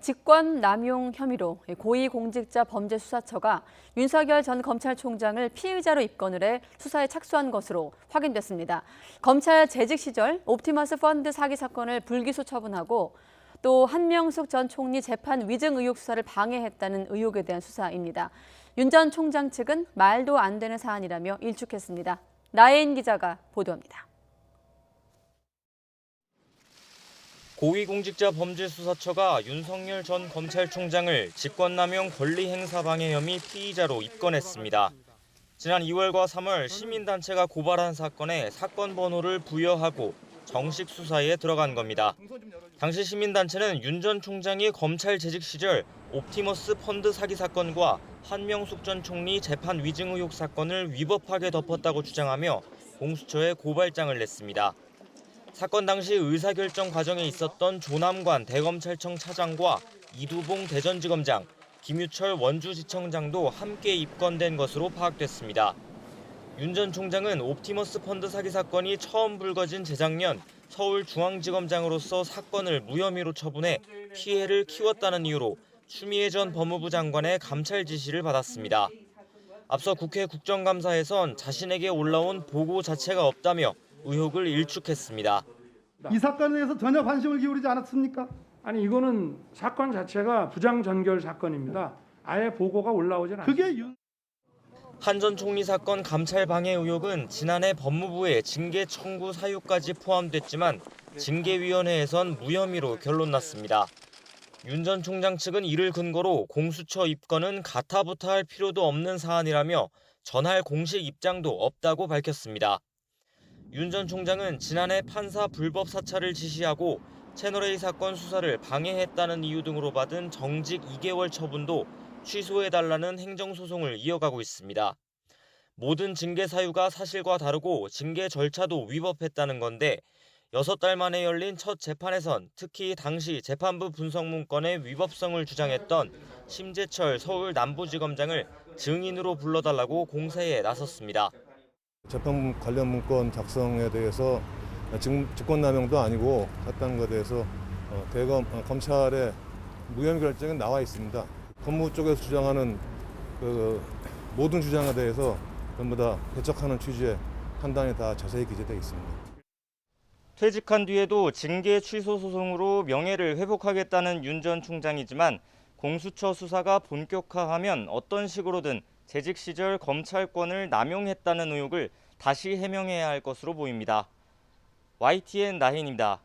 직권 남용 혐의로 고위공직자범죄수사처가 윤석열 전 검찰총장을 피의자로 입건을 해 수사에 착수한 것으로 확인됐습니다. 검찰 재직 시절 옵티머스 펀드 사기 사건을 불기소 처분하고 또 한명숙 전 총리 재판 위증 의혹 수사를 방해했다는 의혹에 대한 수사입니다. 윤 전 총장 측은 말도 안 되는 사안이라며 일축했습니다. 나혜인 기자가 보도합니다. 고위공직자범죄수사처가 윤석열 전 검찰총장을 직권남용 권리행사방해 혐의 피의자로 입건했습니다. 지난 2월과 3월 시민단체가 고발한 사건에 사건 번호를 부여하고 정식 수사에 들어간 겁니다. 당시 시민단체는 윤 전 총장이 검찰 재직 시절 옵티머스 펀드 사기 사건과 한명숙 전 총리 재판 위증 의혹 사건을 위법하게 덮었다고 주장하며 공수처에 고발장을 냈습니다. 사건 당시 의사결정 과정에 있었던 조남관 대검찰청 차장과 이두봉 대전지검장, 김유철 원주지청장도 함께 입건된 것으로 파악됐습니다. 윤 전 총장은 옵티머스 펀드 사기 사건이 처음 불거진 재작년 서울중앙지검장으로서 사건을 무혐의로 처분해 피해를 키웠다는 이유로 추미애 전 법무부 장관의 감찰 지시를 받았습니다. 앞서 국회 국정감사에선 자신에게 올라온 보고 자체가 없다며 의혹을 일축했습니다. 이 사건에 대해서 전혀 관심을 기울이지 않았습니까? 아니 이거는 사건 자체가 부장전결 사건입니다. 아예 보고가 올라오질 않습니다. 한 전 총리 사건 감찰 방해 의혹은 지난해 법무부의 징계 청구 사유까지 포함됐지만 징계위원회에선 무혐의로 결론났습니다. 윤 전 총장 측은 이를 근거로 공수처 입건은 가타부타할 필요도 없는 사안이라며 전할 공식 입장도 없다고 밝혔습니다. 윤 전 총장은 지난해 판사 불법 사찰을 지시하고 채널A 사건 수사를 방해했다는 이유 등으로 받은 정직 2개월 처분도 취소해달라는 행정소송을 이어가고 있습니다. 모든 징계 사유가 사실과 다르고 징계 절차도 위법했다는 건데 6달 만에 열린 첫 재판에선 특히 당시 재판부 분석 문건의 위법성을 주장했던 심재철 서울 남부지검장을 증인으로 불러달라고 공세에 나섰습니다. 재판 관련 문건 작성에 대해서 직권남용도 아니고 했다는 것에 대해서 검찰의 무혐의 결정이 나와 있습니다. 법무부 쪽에서 주장하는 모든 주장에 대해서 전부 다 배척하는 취지의 판단이 다 자세히 기재되어 있습니다. 퇴직한 뒤에도 징계 취소 소송으로 명예를 회복하겠다는 윤 전 총장이지만 공수처 수사가 본격화하면 어떤 식으로든 재직 시절 검찰권을 남용했다는 의혹을 다시 해명해야 할 것으로 보입니다. YTN 나혜인입니다.